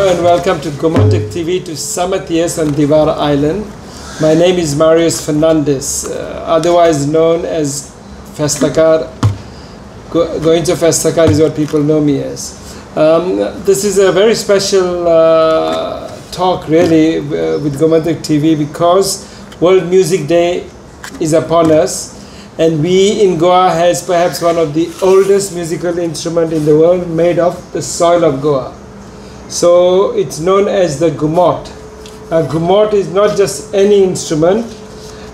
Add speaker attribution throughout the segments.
Speaker 1: Hello and welcome to Ghumot TV to Samathias on Divar Island. My name is Marius Fernandes, otherwise known as Festakar. Going to Festakar is what people know me as. This is a very special talk really with Ghumot TV because World Music Day is upon us, and we in Goa has perhaps one of the oldest musical instrument in the world made of the soil of Goa. So it's known as the Ghumot. Ghumot is not just any instrument.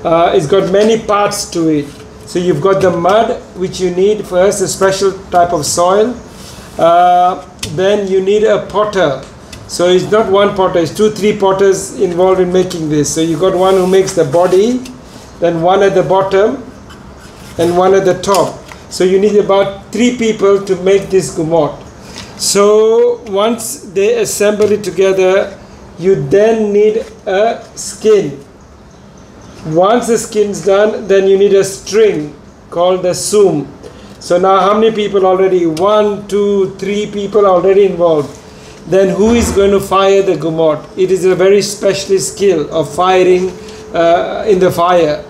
Speaker 1: It's got many parts to it. So you've got the mud, which you need first, a special type of soil. Then you need a potter. So it's not one potter, it's 2-3 potters involved in making this. So you've got one who makes the body, then one at the bottom, and one at the top. So you need about 3 people to make this Ghumot. So once they assemble it together, you then need a skin. Once the skin's done, then you need a string called the sum. So now how many people already? 1, 2, 3 people already involved. Then who is going to fire the Ghumot? It is a very specialist skill of firing in the fire.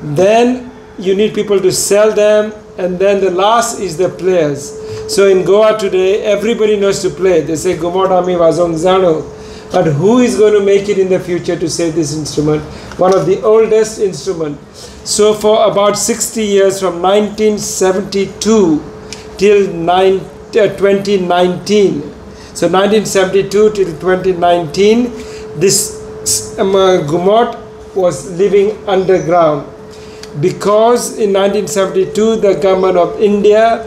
Speaker 1: Then you need people to sell them, and then the last is the players. So in Goa today, everybody knows to play. They say Ghumot ami wazong zano. But who is going to make it in the future to save this instrument? One of the oldest instruments. So for about 60 years, from 1972 till 2019. So 1972 till 2019, this Ghumot was living underground. Because in 1972, the government of India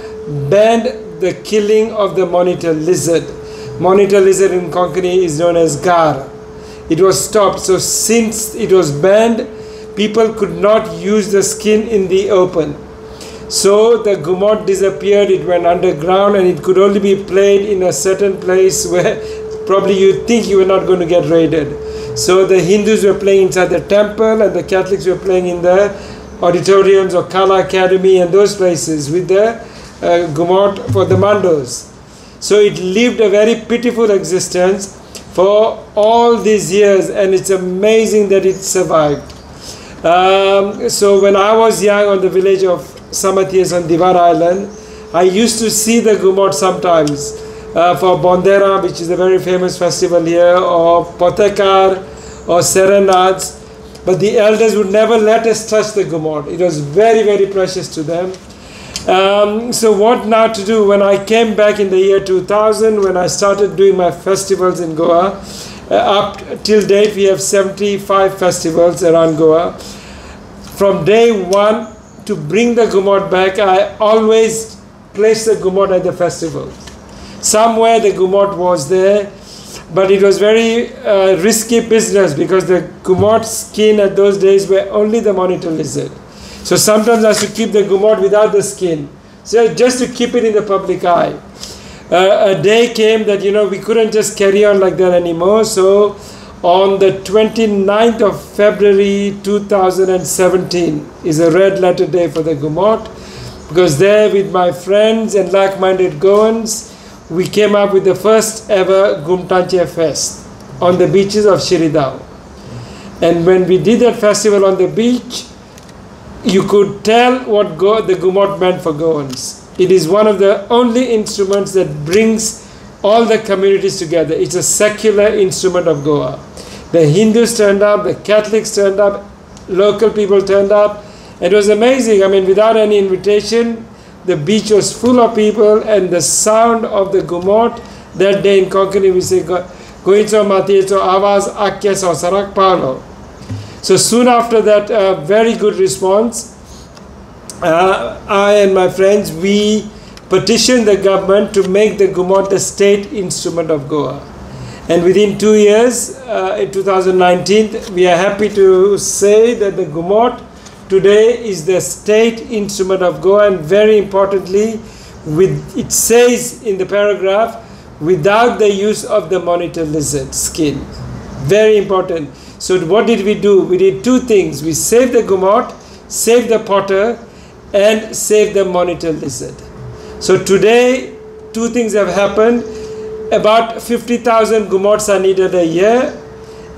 Speaker 1: banned the killing of the monitor lizard. Monitor lizard in Konkani is known as gar. It was stopped. So since it was banned, people could not use the skin in the open. So the Ghumot disappeared, it went underground, and it could only be played in a certain place where probably you think you were not going to get raided. So the Hindus were playing inside the temple, and the Catholics were playing in the auditoriums or Kala Academy and those places with the Ghumot for the Mandos. So it lived a very pitiful existence for all these years, and it's amazing that it survived. So when I was young on the village of Samathias on Divar Island, I used to see the Ghumot sometimes for Bondera, which is a very famous festival here, or Potekar or Serenades. But the elders would never let us touch the Ghumot. It was very, very precious to them. So what now to do? When I came back in the year 2000, when I started doing my festivals in Goa, up till date we have 75 festivals around Goa. From day one to bring the Ghumot back, I always placed the Ghumot at the festival. Somewhere the Ghumot was there, but it was very risky business because the Ghumot skin at those days were only the monitor lizard. So sometimes I used to keep the Ghumot without the skin, so just to keep it in the public eye. A day came that we couldn't just carry on like that anymore. So on the 29th of February 2017 is a red letter day for the Ghumot, because there with my friends and like-minded Goans, we came up with the first ever Gumtanche Fest on the beaches of Shiridao. And when we did that festival on the beach, you could tell what the Ghumot meant for Goans. It is one of the only instruments that brings all the communities together. It's a secular instrument of Goa. The Hindus turned up, the Catholics turned up, local people turned up. It was amazing. I mean, without any invitation, the beach was full of people, and the sound of the Ghumot that day in Konkani, we say, Goincho Matiecho Avaz Akya Sarak Palo. So soon after that, very good response. I and my friends, we petitioned the government to make the Ghumot the state instrument of Goa. And within 2 years, in 2019, we are happy to say that the Ghumot today is the state instrument of Goa, and very importantly, it says in the paragraph, without the use of the monitor lizard skin. Very important. So what did we do? We did 2 things. We saved the Ghumot, saved the potter, and saved the monitor lizard. So today, 2 things have happened. about 50,000 Ghumots are needed a year,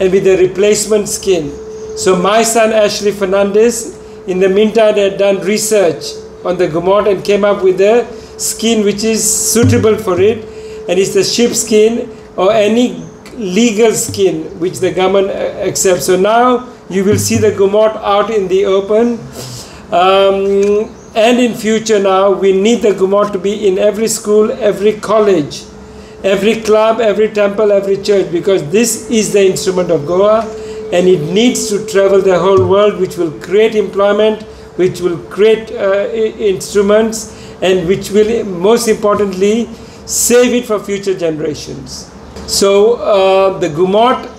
Speaker 1: and with a replacement skin. So my son Ashley Fernandes, in the meantime, had done research on the Ghumot and came up with a skin which is suitable for it, and it's the sheep skin or any legal skin which the government accepts. So now you will see the Ghumot out in the open, and in future now we need the Ghumot to be in every school, every college, every club, every temple, every church, because this is the instrument of Goa, and it needs to travel the whole world, which will create employment, which will create instruments, and which will most importantly save it for future generations. So the Ghumot,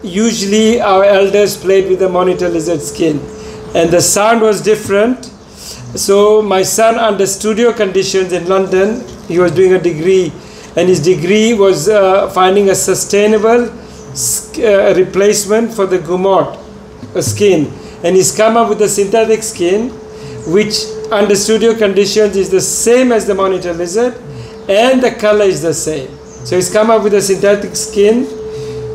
Speaker 1: usually our elders played with the monitor lizard skin, and the sound was different. So my son, under studio conditions in London, he was doing a degree, and his degree was finding a sustainable replacement for the Ghumot skin, and he's come up with a synthetic skin which under studio conditions is the same as the monitor lizard, and the color is the same. So he's come up with a synthetic skin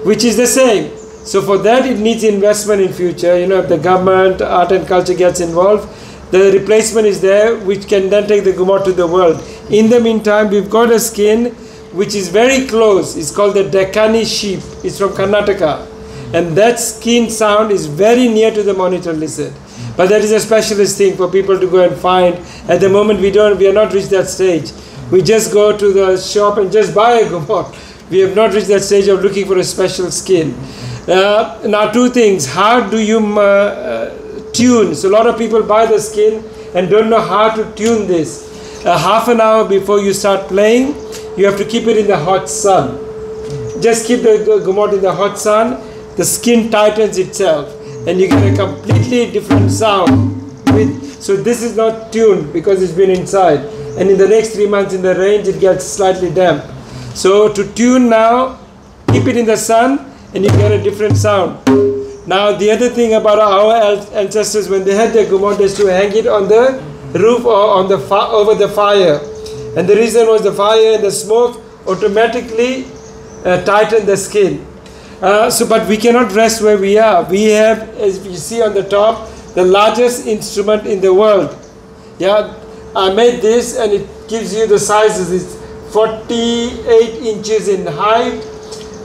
Speaker 1: which is the same. So for that it needs investment in future. You know, if the government, art and culture gets involved, the replacement is there which can then take the Ghumot to the world. In the meantime, we've got a skin which is very close. It's called the Deccani sheep. It's from Karnataka, and that skin sound is very near to the monitor lizard. But that is a specialist thing for people to go and find. At the moment we are not reached that stage. We just go to the shop and just buy a Ghumot. We have not reached that stage of looking for a special skin. Now two things. How do you tune? So a lot of people buy the skin and don't know how to tune this. Half an hour before you start playing, you have to keep it in the hot sun. Just keep the Ghumot in the hot sun, the skin tightens itself, and you get a completely different sound. So this is not tuned because it's been inside, and in the next 3 months in the range it gets slightly damp. So to tune now, keep it in the sun and you get a different sound. Now the other thing about our ancestors, when they had their Ghumot, is to hang it on the roof or on the over the fire, and the reason was the fire and the smoke automatically tighten the skin. But we cannot rest where we are. We have, as you see on the top, the largest instrument in the world. Yeah, I made this and it gives you the sizes. It's 48 inches in height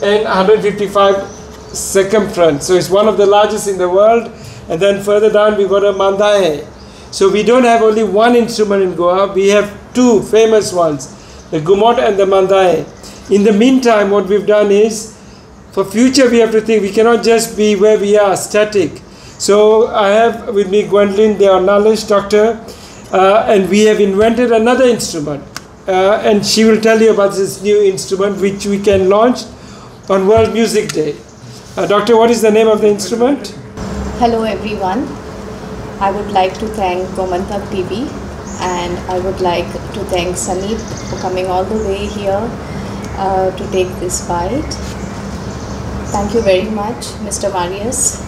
Speaker 1: and 155 circumference. So it's one of the largest in the world. And then further down we got a Mandae. So we don't have only one instrument in Goa, we have two famous ones, the Ghumot and the Mandae. In the meantime, what we've done is, for future we have to think, we cannot just be where we are, static. So I have with me Gwendolyn, their knowledge doctor, and we have invented another instrument. And she will tell you about this new instrument which we can launch on World Music Day. Doctor, what is the name of the instrument?
Speaker 2: Hello everyone. I would like to thank Gomantak TV, and I would like to thank Sanit for coming all the way here to take this bite. Thank you very much, Mr. Marius.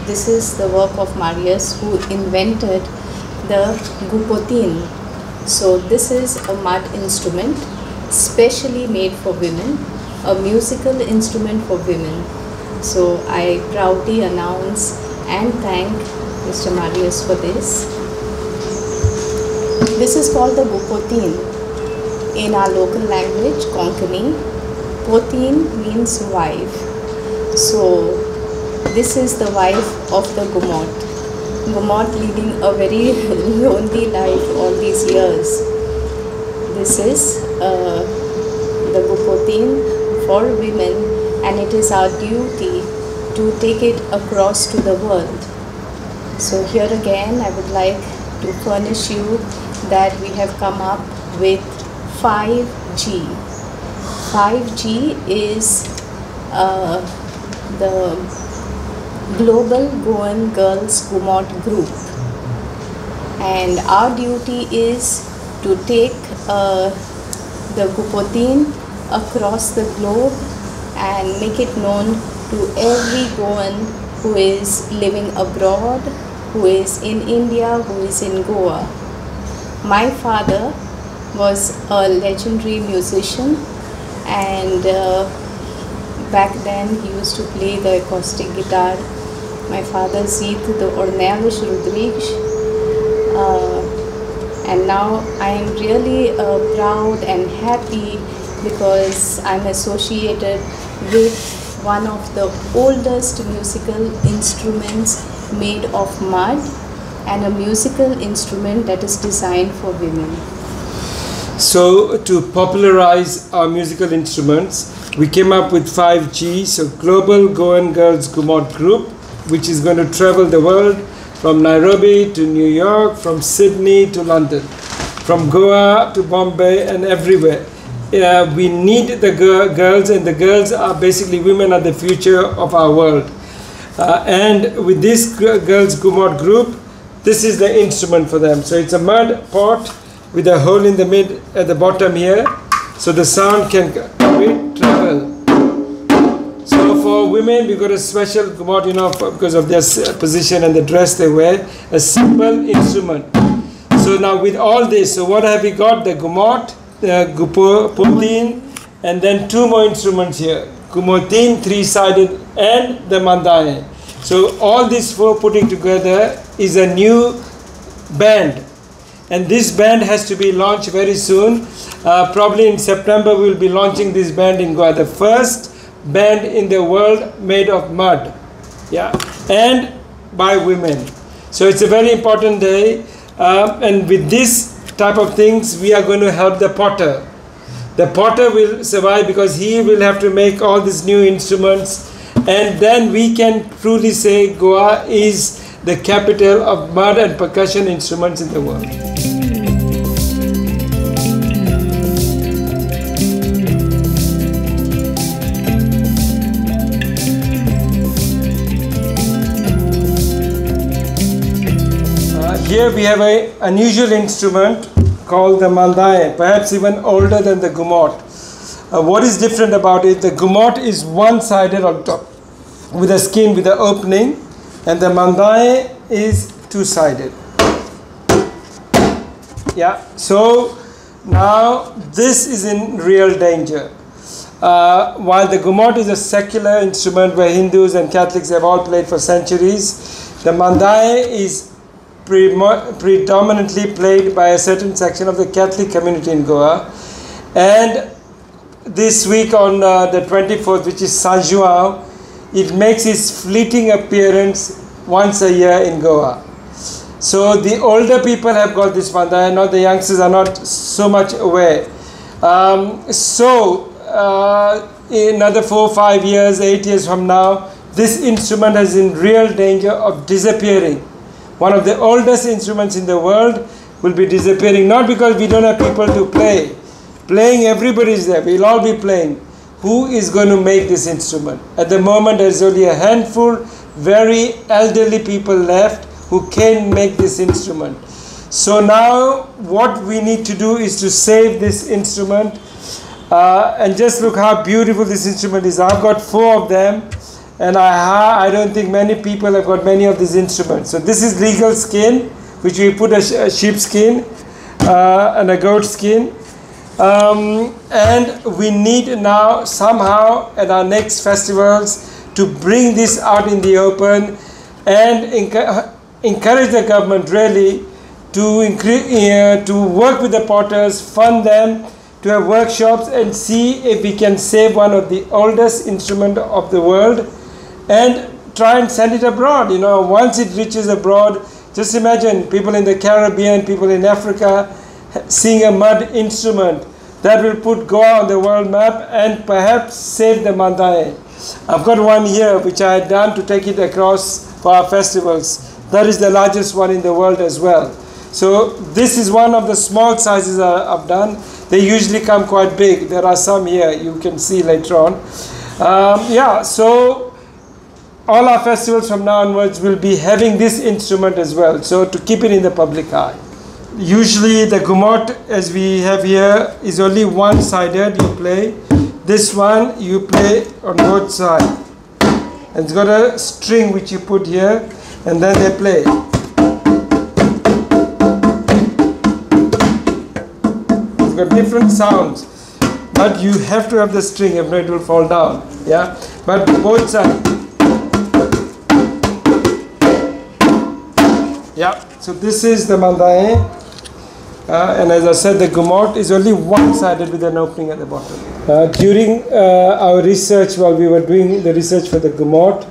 Speaker 2: This is the work of Marius, who invented the Gupotin. So this is a mud instrument specially made for women, a musical instrument for women. So I proudly announce and thank Mr. Marius for this. This is called the Gupotin. In our local language, Konkani, Potin means wife. So this is the wife of the Ghumot. Ghumot leading a very lonely life all these years. This is the Gupotin for women, and it is our duty to take it across to the world. So here again I would like to furnish you that we have come up with 5G. 5G is the Global Goan Girls Ghumot Group, and our duty is to take the Gupotin across the globe and make it known to every Goan who is living abroad, who is in India, who is in Goa. My father was a legendary musician and back then he used to play the acoustic guitar. My father ziet the Ornelis Rodrigues, and now I am really proud and happy because I'm associated with one of the oldest musical instruments made of mud, and a musical instrument that is designed for women.
Speaker 1: So to popularize our musical instruments, we came up with 5G, so Global Goan Girls Ghumot Group, which is going to travel the world from Nairobi to New York, from Sydney to London, from Goa to Bombay and everywhere. We need the girls, and the girls are basically women are the future of our world. And with this Girls Ghumot Group, this is the instrument for them. So it's a mud pot with a hole in the mid at the bottom here, so the sound can travel. So for women, we got a special Ghumot, you know, because of their position and the dress they wear, a simple instrument. So now with all this, so what have we got? The Ghumot, the Potin, and then two more instruments here. Ghumotin, three-sided, and the Mandaye. So all these four putting together is a new band. And this band has to be launched very soon. Probably in September we will be launching this band in Goa. The first band in the world made of mud. Yeah, and by women. So it's a very important day. And with this type of things, we are going to help the potter. The potter will survive because he will have to make all these new instruments. And then we can truly say Goa is the capital of mud and percussion instruments in the world. Here we have an unusual instrument called the Mandaye, perhaps even older than the Ghumot. What is different about it? The Ghumot is one-sided on top with a skin with an opening, and the Mandaye is two-sided. Yeah, so now this is in real danger. While the Ghumot is a secular instrument where Hindus and Catholics have all played for centuries, the Mandaye is predominantly played by a certain section of the Catholic community in Goa. And this week on the 24th, which is San Juan, it makes its fleeting appearance once a year in Goa. So the older people have got this Mandaye, now the youngsters are not so much aware. In another 4, 5 years, 8 years from now, this instrument is in real danger of disappearing. One of the oldest instruments in the world will be disappearing, not because we don't have people to play. Playing, everybody is there, we'll all be playing. Who is going to make this instrument? At the moment, there's only a handful, very elderly people left who can make this instrument. So now, what we need to do is to save this instrument. And just look how beautiful this instrument is. I've got 4 of them. And I don't think many people have got many of these instruments. So this is legal skin, which we put a sheep skin and a goat skin. And we need now somehow at our next festivals to bring this out in the open and encourage the government really to work with the potters, fund them, to have workshops and see if we can save one of the oldest instruments of the world and try and send it abroad. You know, once it reaches abroad, just imagine people in the Caribbean, people in Africa seeing a mud instrument that will put Goa on the world map and perhaps save the Mandaye. I've got one here which I had done to take it across for our festivals. That is the largest one in the world as well. So this is one of the small sizes I've done. They usually come quite big. There are some here you can see later on. So all our festivals from now onwards will be having this instrument as well, so to keep it in the public eye. Usually the Ghumot, as we have here, is only one-sided. You play. This one you play on both sides. And it's got a string which you put here, and then they play. It's got different sounds. but you have to have the string, if not it will fall down. Yeah, but both sides. Yeah, so this is the mandae, and as I said, the Ghumot is only one-sided with an opening at the bottom. During our research, while we were doing the research for the Ghumot,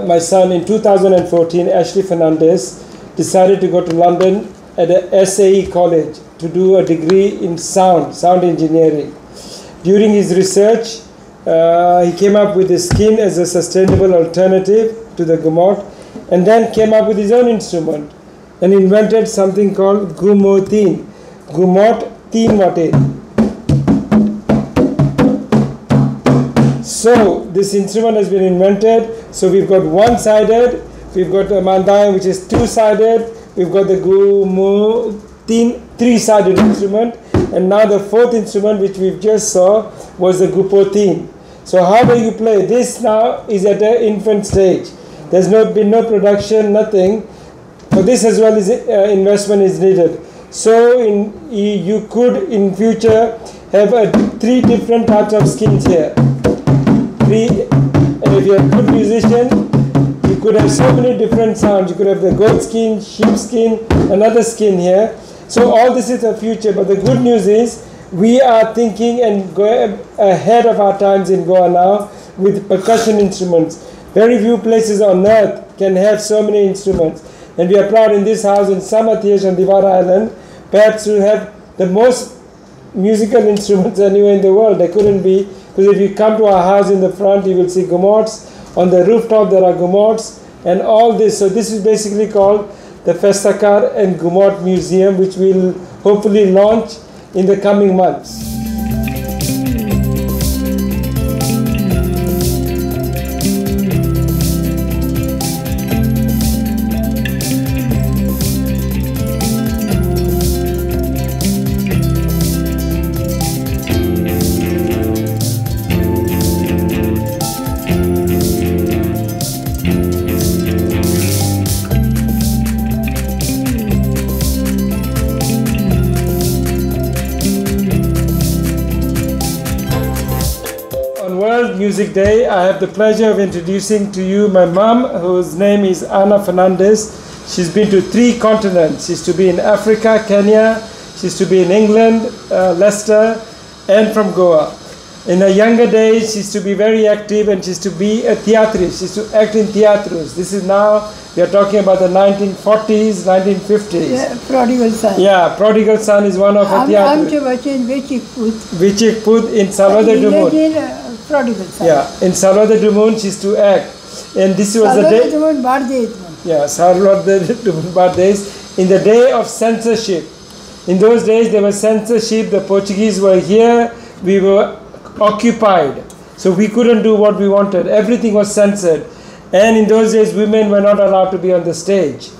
Speaker 1: my son in 2014, Ashley Fernandes, decided to go to London at a SAE college to do a degree in sound engineering. During his research, he came up with the skin as a sustainable alternative to the Ghumot, and then came up with his own instrument and invented something called Ghumot teen wate. So this instrument has been invented. So we've got one-sided, we've got a mandae which is two-sided, we've got the Ghumot teen three-sided instrument, and now the fourth instrument which we've just saw was the Ghumot teen. So how do you play? This now is at an infant stage. There's been no production, nothing. For this as well as investment is needed. So you could in future have three different types of skins here. And if you're a good musician, you could have so many different sounds. You could have the goat skin, sheep skin, another skin here. So all this is the future. But the good news is we are thinking and going ahead of our times in Goa now with percussion instruments. Very few places on earth can have so many instruments. And we are proud in this house in Samathias on Divara Island, perhaps to have the most musical instruments anywhere in the world. There couldn't be, because if you come to our house in the front, you will see Ghumots. On the rooftop there are Ghumots and all this. So this is basically called the Festakar and Ghumot Museum, which we'll hopefully launch in the coming months. Music Day, I have the pleasure of introducing to you my mom, whose name is Anna Fernandes. She's been to 3 continents. She's to be in Africa, Kenya, she's to be in England, Leicester, and from Goa. In her younger days, she's to be very active and she's to be a theatrist. She's to act in theatros. This is now, we are talking about the 1940s, 1950s.
Speaker 3: Yeah, Prodigal Son.
Speaker 1: Yeah, Prodigal Son is one of her theatros. Vichikput in Salvador Dumont.
Speaker 3: Prodigal Son.
Speaker 1: Yeah, in Salvador Dumont she's to act. And this was the day. Yeah, Salvador Dumont days. In the day of censorship. In those days there was censorship, the Portuguese were here, we were occupied. So we couldn't do what we wanted. Everything was censored. And in those days women were not allowed to be on the stage.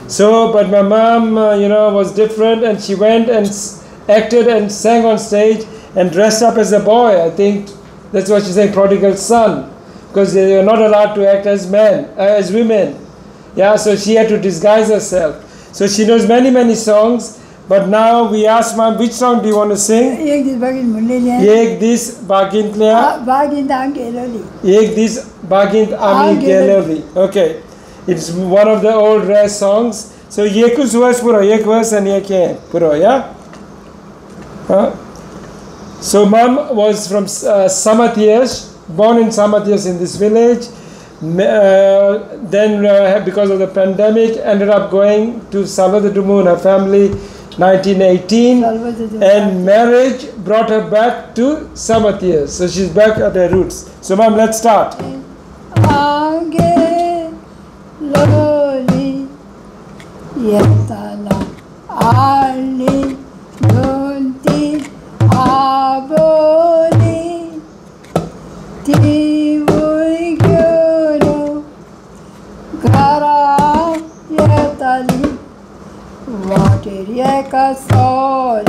Speaker 1: So, but my mom, was different, and she went and acted and sang on stage and dressed up as a boy. I think that's what she's saying, prodigal son, because they were not allowed to act as women. Yeah, so she had to disguise herself. So she knows many, many songs. But now we ask Mom, which song do you want to sing? Ek dis bagint lea. Ek dis bagint ami geleli. Okay, it's one of the old rare songs. So yekus was puro, yek was and yek puro, yeah. So Mom was from Samathias, born in Samathias in this village. Then because of the pandemic, ended up going to Salvador Dumont, her family. 1918, and marriage brought her back to Samathias. So she's back at her roots. So Mom, let's start.
Speaker 3: Ka sol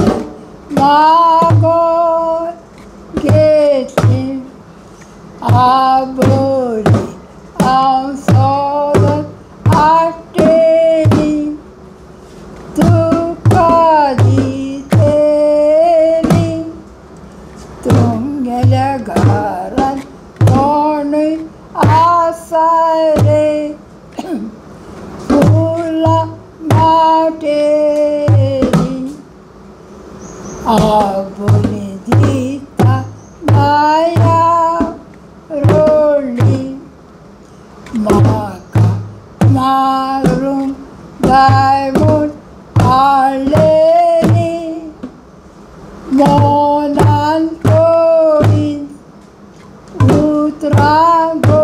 Speaker 3: mago geti abori am sol ateli tu kadi teli माटेरी आबोली दीता माया रोली माका मारून गायमून आलेली मोनान कोळी उतरांगोली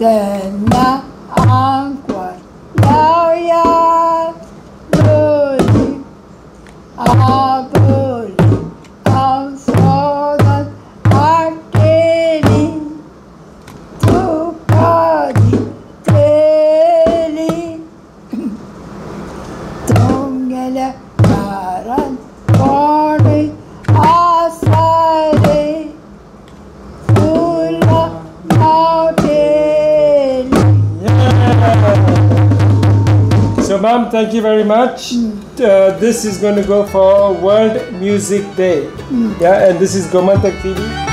Speaker 3: त्यांना आंकवार लावयात lolly आबोली आमसोदात आटेली तुकादी तेली तोंगेल्या दारान कोणी आसारे फुला मावटेली.
Speaker 1: So, ma'am, thank you very much. This is going to go for World Music Day. Yeah, and this is Ghumot TV.